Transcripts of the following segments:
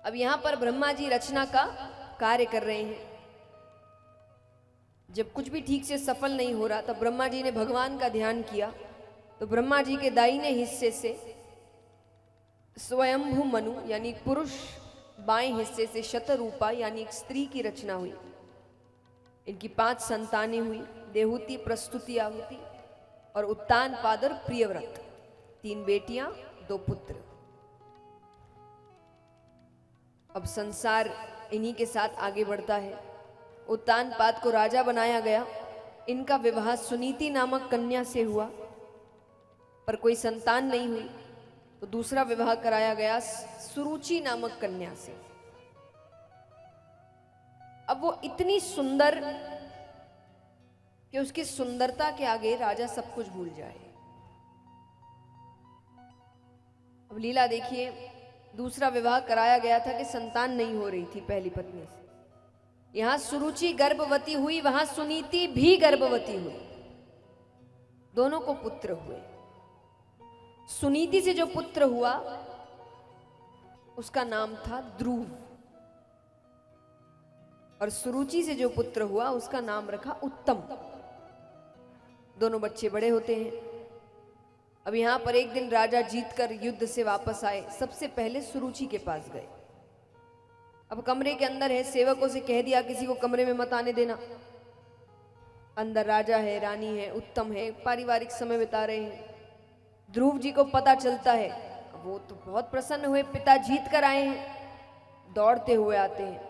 अब यहां पर ब्रह्मा जी रचना का कार्य कर रहे हैं। जब कुछ भी ठीक से सफल नहीं हो रहा, तब ब्रह्मा जी ने भगवान का ध्यान किया। तो ब्रह्मा जी के दाहिने हिस्से से स्वयंभू मनु यानी पुरुष, बाएं हिस्से से शतरूपा यानी एक स्त्री की रचना हुई। इनकी 5 संतानें हुई, देहूति, प्रस्तुति, आहुति और उत्तान, पादर, प्रियव्रत। 3 बेटियां, 2 पुत्र। अब संसार इन्हीं के साथ आगे बढ़ता है। उत्तानपाद को राजा बनाया गया। इनका विवाह सुनीति नामक कन्या से हुआ, पर कोई संतान नहीं हुई, तो दूसरा विवाह कराया गया सुरुचि नामक कन्या से। अब वो इतनी सुंदर कि उसकी सुंदरता के आगे राजा सब कुछ भूल जाए। अब लीला देखिए, दूसरा विवाह कराया गया था कि संतान नहीं हो रही थी पहली पत्नी से। यहां सुरुचि गर्भवती हुई, वहां सुनीति भी गर्भवती हुई, दोनों को पुत्र हुए। सुनीति से जो पुत्र हुआ उसका नाम था ध्रुव, और सुरुचि से जो पुत्र हुआ उसका नाम रखा उत्तम। दोनों बच्चे बड़े होते हैं। अब यहां पर एक दिन राजा जीतकर युद्ध से वापस आए। सबसे पहले सुरुचि के पास गए। अब कमरे के अंदर है, सेवकों से कह दिया किसी को कमरे में मत आने देना। अंदर राजा है, रानी है, उत्तम है, पारिवारिक समय बिता रहे हैं। ध्रुव जी को पता चलता है, वो तो बहुत प्रसन्न हुए, पिता जीत कर आए हैं। दौड़ते हुए आते हैं,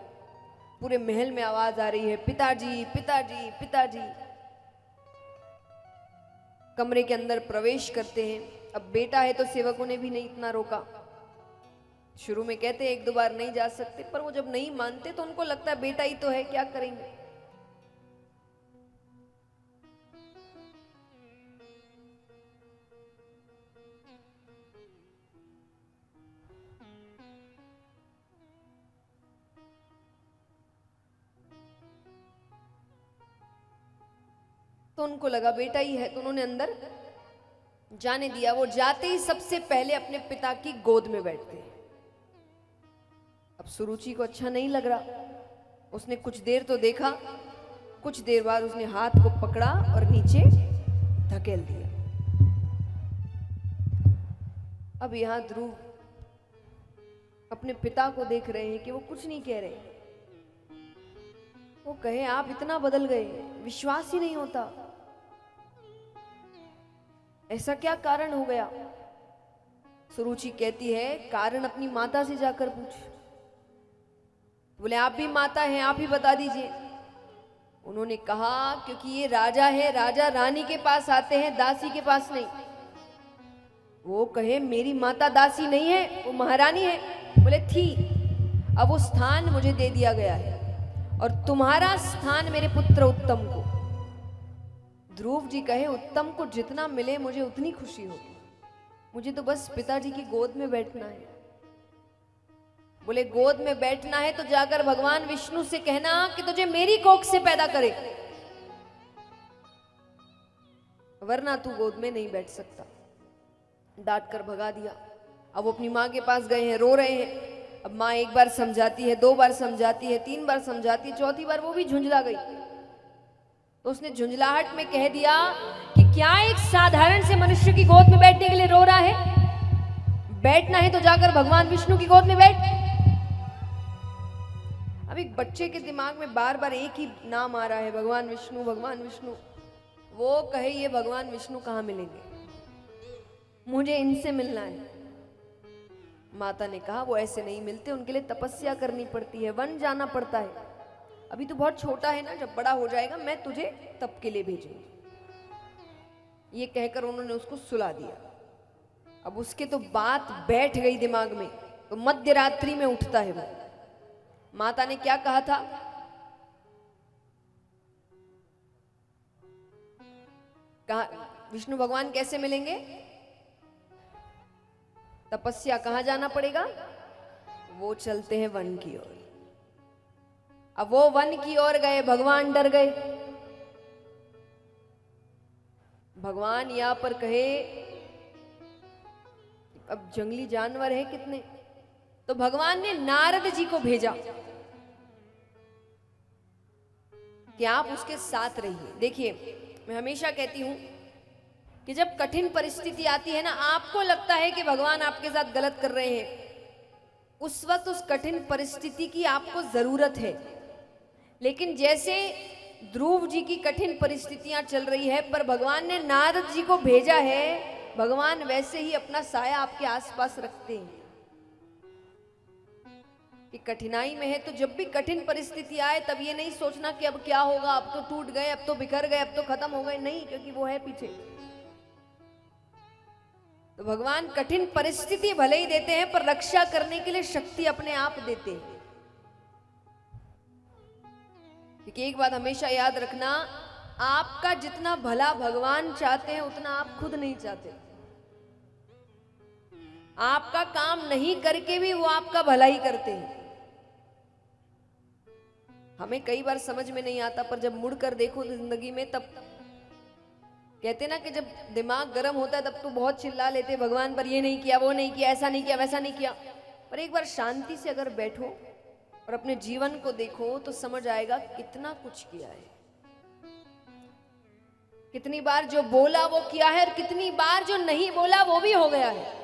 पूरे महल में आवाज आ रही है, पिताजी पिताजी पिताजी। कमरे के अंदर प्रवेश करते हैं। अब बेटा है तो सेवकों ने भी नहीं इतना रोका। शुरू में कहते हैं 1-2 बार नहीं जा सकते, पर वो जब नहीं मानते तो उनको लगता है बेटा ही तो है, क्या करेंगे। तो उनको लगा बेटा ही है, तो उन्होंने अंदर जाने दिया। वो जाते ही सबसे पहले अपने पिता की गोद में बैठते हैं। अब सुरुचि को अच्छा नहीं लग रहा। उसने कुछ देर तो देखा, कुछ देर बाद उसने हाथ को पकड़ा और नीचे धकेल दिया। अब यहां ध्रुव अपने पिता को देख रहे हैं कि वो कुछ नहीं कह रहे। वो कहे आप इतना बदल गए, विश्वास ही नहीं होता, ऐसा क्या कारण हो गया। सुरुचि कहती है कारण अपनी माता से जाकर पूछ। बोले आप भी माता हैं, आप ही बता दीजिए। उन्होंने कहा क्योंकि ये राजा है, राजा रानी के पास आते हैं, दासी के पास नहीं। वो कहे मेरी माता दासी नहीं है, वो महारानी है। बोले थी, अब वो स्थान मुझे दे दिया गया है और तुम्हारा स्थान मेरे पुत्र उत्तम को। ध्रुव जी कहे उत्तम को जितना मिले मुझे उतनी खुशी होगी, मुझे तो बस पिताजी की गोद में बैठना है। बोले गोद में बैठना है तो जाकर भगवान विष्णु से कहना कि तुझे मेरी कोख से पैदा करे, वरना तू गोद में नहीं बैठ सकता। डांट कर भगा दिया। अब वो अपनी माँ के पास गए हैं, रो रहे हैं। अब माँ 1 बार समझाती है, 2 बार समझाती है, 3 बार समझाती है, 4थी बार वो भी झुंझला गई। तो उसने झुंझलाहट में कह दिया कि क्या एक साधारण से मनुष्य की गोद में बैठने के लिए रो रहा है? बैठना है तो जाकर भगवान विष्णु की गोद में बैठ। अब एक बच्चे के दिमाग में बार बार एक ही नाम आ रहा है, भगवान विष्णु भगवान विष्णु। वो कहे ये भगवान विष्णु कहाँ मिलेंगे, मुझे इनसे मिलना है। माता ने कहा वो ऐसे नहीं मिलते, उनके लिए तपस्या करनी पड़ती है, वन जाना पड़ता है। अभी तो बहुत छोटा है ना, जब बड़ा हो जाएगा मैं तुझे तप के लिए भेजूंगी। ये कहकर उन्होंने उसको सुला दिया। अब उसके तो बात बैठ गई दिमाग में, तो मध्य रात्रि में उठता है वो। माता ने क्या कहा था, कहा विष्णु भगवान कैसे मिलेंगे, तपस्या कहां जाना पड़ेगा, वो चलते हैं वन की ओर। अब वो वन की ओर गए, भगवान डर गए। भगवान यहां पर कहे अब जंगली जानवर है कितने, तो भगवान ने नारद जी को भेजा कि आप उसके साथ रहिए। देखिए, मैं हमेशा कहती हूं कि जब कठिन परिस्थिति आती है ना, आपको लगता है कि भगवान आपके साथ गलत कर रहे हैं, उस वक्त उस कठिन परिस्थिति की आपको जरूरत है। लेकिन जैसे ध्रुव जी की कठिन परिस्थितियां चल रही है, पर भगवान ने नारद जी को भेजा है, भगवान वैसे ही अपना साया आपके आसपास रखते हैं कि कठिनाई में है तो जब भी कठिन परिस्थिति आए तब ये नहीं सोचना कि अब क्या होगा, अब तो टूट गए, अब तो बिखर गए, अब तो खत्म हो गए, नहीं, क्योंकि वो है पीछे। तो भगवान कठिन परिस्थिति भले ही देते हैं, पर रक्षा करने के लिए शक्ति अपने आप देते हैं। क्योंकि एक बात हमेशा याद रखना, आपका जितना भला भगवान चाहते हैं उतना आप खुद नहीं चाहते। आपका काम नहीं करके भी वो आपका भला ही करते हैं। हमें कई बार समझ में नहीं आता, पर जब मुड़कर देखो जिंदगी में, तब कहते ना कि जब दिमाग गर्म होता है तब तो बहुत चिल्ला लेते भगवान पर, ये नहीं किया, वो नहीं किया, ऐसा नहीं किया, वैसा नहीं किया। पर एक बार शांति से अगर बैठो और अपने जीवन को देखो तो समझ आएगा कितना कुछ किया है। कितनी बार जो बोला वो किया है, और कितनी बार जो नहीं बोला वो भी हो गया है।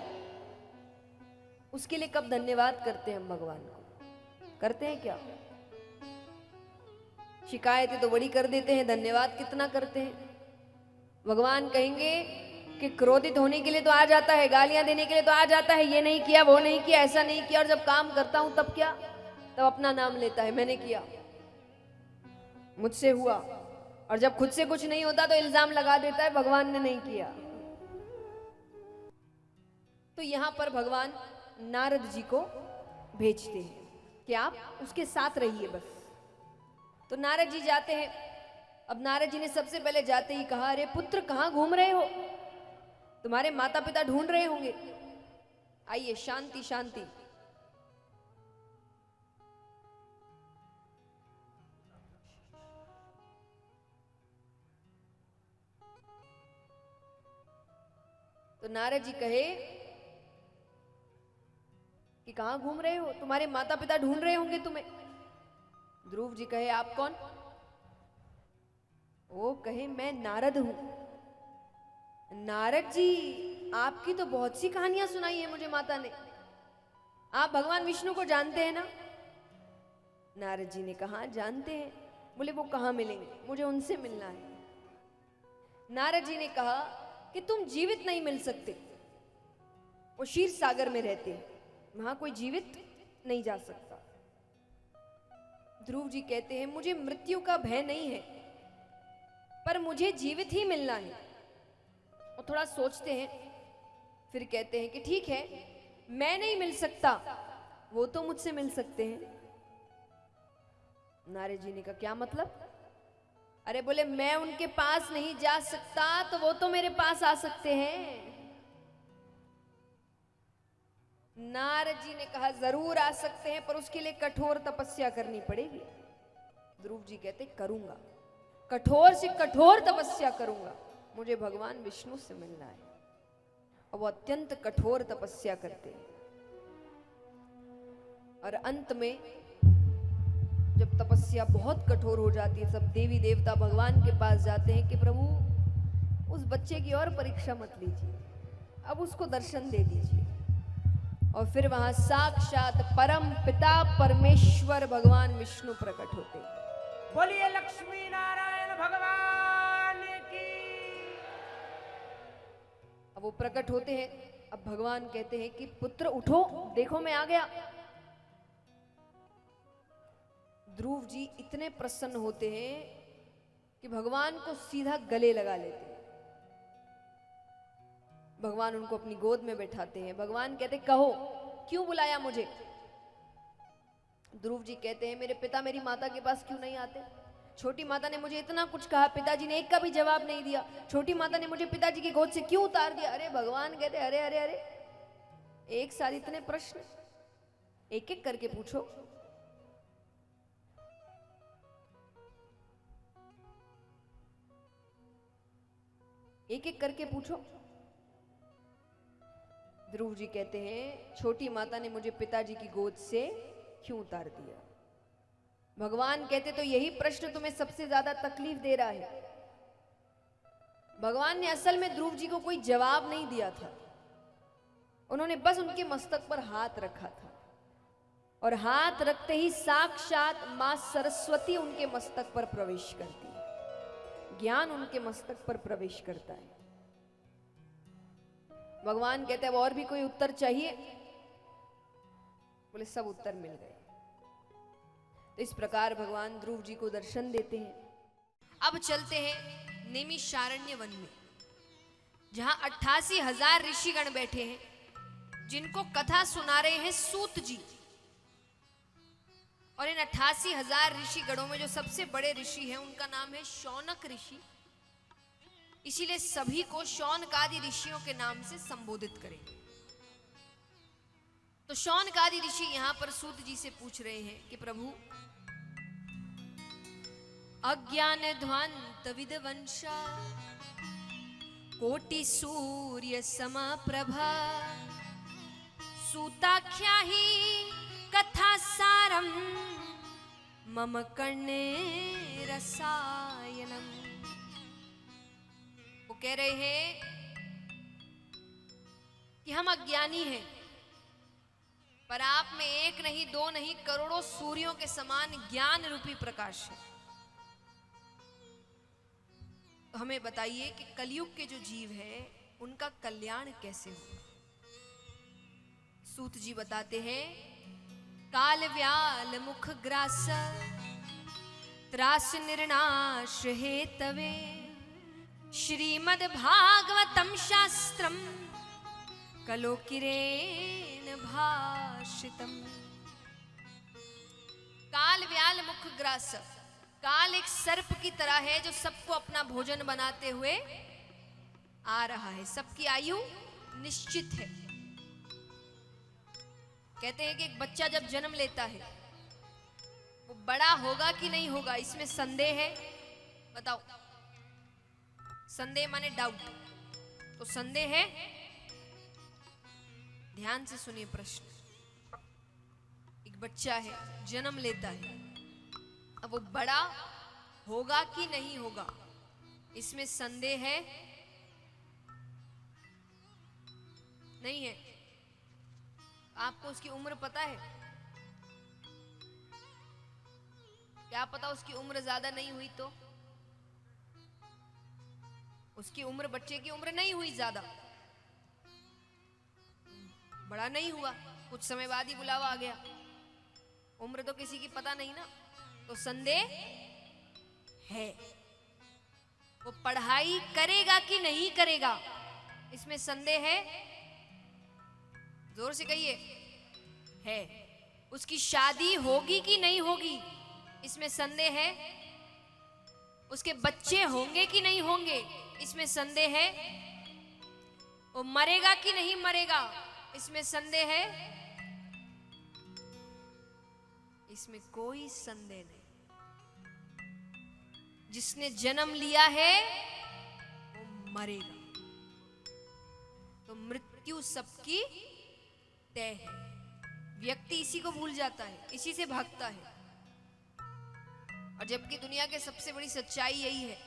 उसके लिए कब धन्यवाद करते हैं हम भगवान को? करते हैं क्या? शिकायतें तो बड़ी कर देते हैं, धन्यवाद कितना करते हैं? भगवान कहेंगे कि क्रोधित होने के लिए तो आ जाता है, गालियां देने के लिए तो आ जाता है, ये नहीं किया, वो नहीं किया, ऐसा नहीं किया, और जब काम करता हूं तब क्या? तब अपना नाम लेता है, मैंने किया, मुझसे हुआ। और जब खुद से कुछ नहीं होता तो इल्जाम लगा देता है भगवान ने नहीं किया। तो यहां पर भगवान नारद जी को भेजते हैं कि आप उसके साथ रहिए बस। तो नारद जी जाते हैं। अब नारद जी ने सबसे पहले जाते ही कहा, अरे पुत्र, कहां घूम रहे हो? तुम्हारे माता पिता ढूंढ रहे होंगे। आइए, शांति शांति। तो नारद जी कहे कि कहां घूम रहे हो? तुम्हारे माता पिता ढूंढ रहे होंगे तुम्हें। ध्रुव जी कहे, आप कौन? वो कहे, मैं नारद हूं। नारद जी, आपकी तो बहुत सी कहानियां सुनाई है मुझे माता ने। आप भगवान विष्णु को जानते हैं ना? नारद जी ने कहा, जानते हैं। बोले, वो कहां मिलेंगे? मुझे उनसे मिलना है। नारद जी ने कहा कि तुम जीवित नहीं मिल सकते, वो क्षीर सागर में रहते हैं, वहां कोई जीवित नहीं जा सकता। ध्रुव जी कहते हैं, मुझे मृत्यु का भय नहीं है, पर मुझे जीवित ही मिलना है। और थोड़ा सोचते हैं, फिर कहते हैं कि ठीक है, मैं नहीं मिल सकता, वो तो मुझसे मिल सकते हैं। नारद जी ने कहा, क्या मतलब? अरे बोले, मैं उनके पास नहीं जा सकता तो वो तो मेरे पास आ सकते हैं। नारद जी ने कहा, जरूर आ सकते हैं, पर उसके लिए कठोर तपस्या करनी पड़ेगी। ध्रुव जी कहते, करूंगा, कठोर से कठोर तपस्या करूंगा, मुझे भगवान विष्णु से मिलना है। और वो अत्यंत कठोर तपस्या करते हैं। और अंत में जब तपस्या बहुत कठोर हो जाती है, सब देवी देवता भगवान के पास जाते हैं कि प्रभु, उस बच्चे की और परीक्षा मत लीजिए, अब उसको दर्शन दे दीजिए। और फिर वहां साक्षात परम पिता परमेश्वर भगवान विष्णु प्रकट होते हैं। बोलिए लक्ष्मी नारायण भगवान की। अब वो प्रकट होते हैं। अब भगवान कहते हैं कि पुत्र उठो, देखो मैं आ गया। ध्रुव जी इतने प्रसन्न होते हैं कि भगवान को सीधा गले लगा लेते हैं। भगवान उनको अपनी गोद में बैठाते हैं। भगवान कहते, कहो क्यों बुलाया मुझे? ध्रुव जी कहते हैं, मेरे पिता मेरी माता के पास क्यों नहीं आते? छोटी माता ने मुझे इतना कुछ कहा, पिताजी ने एक का भी जवाब नहीं दिया। छोटी माता ने मुझे पिताजी की गोद से क्यों उतार दिया? अरे भगवान कहते, अरे अरे अरे, एक साथ इतने प्रश्न, एक एक करके पूछो। एक एक करके पूछो। ध्रुव जी कहते हैं छोटी माता ने मुझे पिताजी की गोद से क्यों उतार दिया। भगवान कहते तो यही प्रश्न तुम्हें सबसे ज्यादा तकलीफ दे रहा है। भगवान ने असल में ध्रुव जी को कोई जवाब नहीं दिया था, उन्होंने बस उनके मस्तक पर हाथ रखा था और हाथ रखते ही साक्षात मां सरस्वती उनके मस्तक पर प्रवेश करती है, ज्ञान उनके मस्तक पर प्रवेश करता है। भगवान कहते हैं और भी कोई उत्तर चाहिए? बोले सब उत्तर मिल गए। तो इस प्रकार भगवान ध्रुव जी को दर्शन देते हैं। अब चलते हैं नैमिषारण्य वन में, जहां 88,000 ऋषिगण बैठे हैं, जिनको कथा सुना रहे हैं सूत जी। और इन 88,000 ऋषिगणों में जो सबसे बड़े ऋषि हैं उनका नाम है शौनक ऋषि, इसीलिए सभी को शौनकादि ऋषियों के नाम से संबोधित करेंगे। तो शौनकादि ऋषि यहां पर सूत जी से पूछ रहे हैं कि प्रभु, अज्ञान ध्वांत विदवंशा कोटि सूर्य समप्रभा सूताख्या ही कथा सारम मम कर्णे रसायनम। वो कह रहे हैं कि हम अज्ञानी हैं, पर आप में एक नहीं दो नहीं करोड़ों सूर्यों के समान ज्ञान रूपी प्रकाश है। तो हमें बताइए कि कलयुग के जो जीव हैं उनका कल्याण कैसे हो। सूत जी बताते हैं, काल व्याल मुख ग्रास त्रास निर्नाश हेतवे श्रीमद् भागवतम शास्त्रम कलोकिरेन भाषितम। काल व्याल मुख ग्रास, काल एक सर्प की तरह है जो सबको अपना भोजन बनाते हुए आ रहा है, सबकी आयु निश्चित है। कहते हैं कि एक बच्चा जब जन्म लेता है वो बड़ा होगा कि नहीं होगा, इसमें संदेह है? बताओ, संदेह माने डाउट, तो संदेह है? ध्यान से सुनिए प्रश्न। एक बच्चा है, जन्म लेता है, अब वो बड़ा होगा कि नहीं होगा, इसमें संदेह है? नहीं है। आपको उसकी उम्र पता है? क्या पता उसकी उम्र ज्यादा नहीं हुई तो? उसकी उम्र, बच्चे की उम्र नहीं हुई ज्यादा, बड़ा नहीं हुआ, कुछ समय बाद ही बुलावा आ गया, उम्र तो किसी की पता नहीं ना, तो संदेह है। वो पढ़ाई करेगा कि नहीं करेगा, इसमें संदेह है? जोर से कहिए, है। उसकी शादी होगी कि नहीं होगी, इसमें संदेह है? उसके बच्चे होंगे कि नहीं होंगे, इसमें संदेह है? वो मरेगा कि नहीं मरेगा, इसमें संदेह है? इसमें कोई संदेह नहीं। जिसने जन्म लिया है वो मरेगा, तो मृत्यु सबकी तय है। व्यक्ति इसी को भूल जाता है, इसी से भागता है। और जबकि दुनिया की सबसे बड़ी सच्चाई यही है